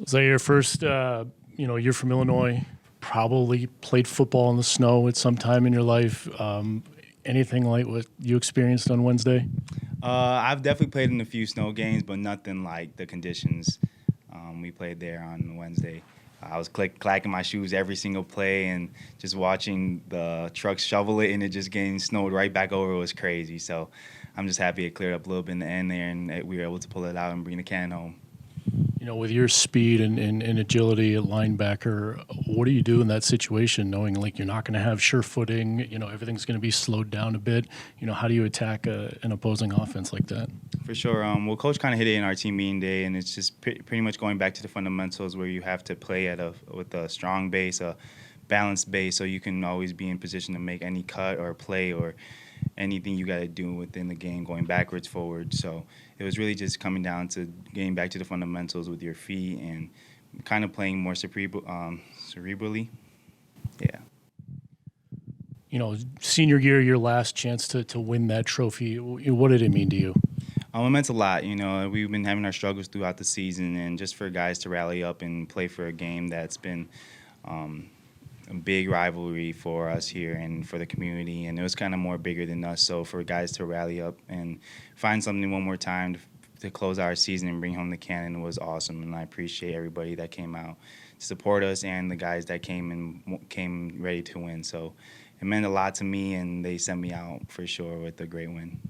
Zaire, first, you're from Illinois, probably played football in the snow at some time in your life. Anything like what you experienced on Wednesday? I've definitely played in a few snow games, but nothing like the conditions we played there on Wednesday. I was clacking my shoes every single play and just watching the trucks shovel it and it just getting snowed right back over was crazy. So I'm just happy it cleared up a little bit in the end there and we were able to pull it out and bring the can home. With your speed and agility at linebacker, what do you do in that situation, knowing like you're not going to have sure footing, everything's going to be slowed down a bit? How do you attack an opposing offense like that? For sure. Well, Coach kind of hit it in our team meeting day, and it's just pretty much going back to the fundamentals where you have to play with a strong base, a balanced base, so you can always be in position to make any cut or play or anything you got to do within the game, going backwards, forward. So it was really just coming down to getting back to the fundamentals with your feet and kind of playing more cerebrally. Yeah. Senior year, your last chance to win that trophy. What did it mean to you? It meant a lot. We've been having our struggles throughout the season, and just for guys to rally up and play for a game that's been a big rivalry for us here and for the community, and it was kind of more bigger than us. So for guys to rally up and find something one more time to close our season and bring home the cannon was awesome, and I appreciate everybody that came out to support us and the guys that came ready to win. So it meant a lot to me, and they sent me out for sure with a great win.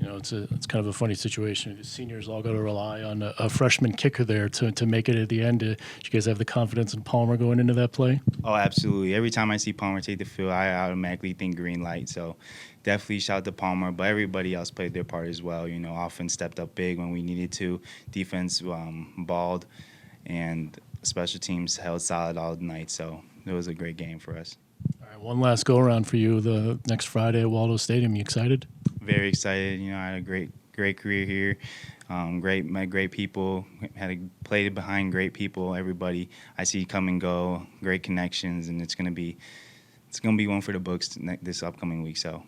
It's kind of a funny situation. The seniors all got to rely on a freshman kicker there to make it at the end. Did you guys have the confidence in Palmer going into that play? Oh, absolutely. Every time I see Palmer take the field, I automatically think green light. So definitely shout out to Palmer, but everybody else played their part as well. Offense stepped up big when we needed to. Defense balled, and special teams held solid all night. So it was a great game for us. All right, one last go-around for you the next Friday at Waldo Stadium. You excited? Very excited. I had a great career here. Met great people. Played behind great people. Everybody I see come and go. Great connections, and it's gonna be one for the books this upcoming week. So,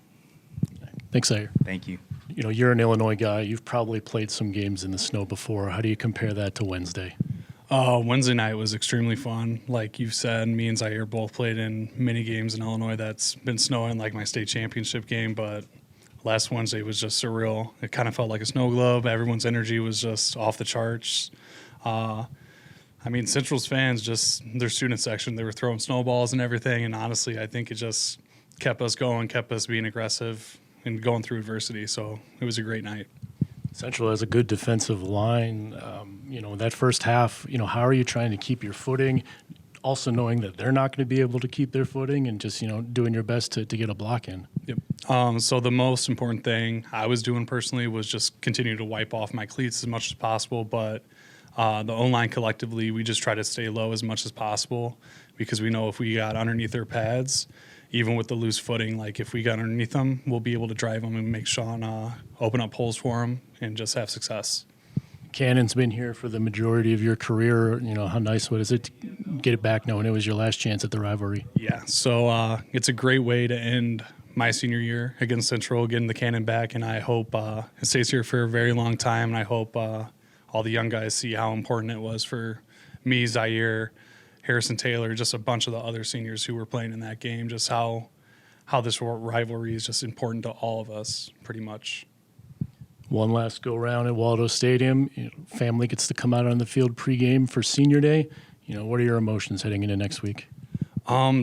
thanks, Zaire. Thank you. You're an Illinois guy. You've probably played some games in the snow before. How do you compare that to Wednesday? Wednesday night was extremely fun. Like you said, me and Zaire both played in mini games in Illinois that's been snowing, like my state championship game, but last Wednesday was just surreal. It kind of felt like a snow globe. Everyone's energy was just off the charts. Central's fans, just their student section, they were throwing snowballs and everything, and honestly, I think it just kept us going, kept us being aggressive and going through adversity, so it was a great night. Central has a good defensive line. That first half, how are you trying to keep your footing, also knowing that they're not going to be able to keep their footing and just, doing your best to get a block in? Yep. So the most important thing I was doing personally was just continue to wipe off my cleats as much as possible, but the O-line collectively, we just try to stay low as much as possible because we know if we got underneath their pads, even with the loose footing, like if we got underneath them, we'll be able to drive them and make Sean open up holes for him and just have success. Cannon's been here for the majority of your career. How nice was it to get it back knowing it was your last chance at the rivalry? Yeah, so it's a great way to end my senior year against Central, getting the Cannon back, and I hope it stays here for a very long time, and I hope all the young guys see how important it was for me, Zaire, Harrison Taylor, just a bunch of the other seniors who were playing in that game, just how this rivalry is just important to all of us, pretty much. One last go-round at Waldo Stadium. Family gets to come out on the field pregame for Senior Day. What are your emotions heading into next week?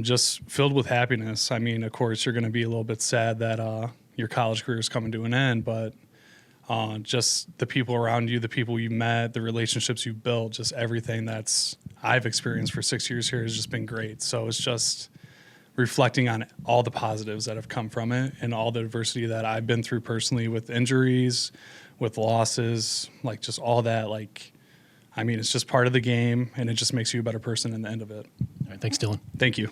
Just filled with happiness. Of course, you're going to be a little bit sad that your college career is coming to an end, but just the people around you, the people you met, the relationships you built, just everything that's I've experienced for 6 years here has just been great. So it's just reflecting on all the positives that have come from it and all the adversity that I've been through personally with injuries, with losses, like just all that. It's just part of the game, and it just makes you a better person in the end of it. All right, thanks, Dylan. Thank you.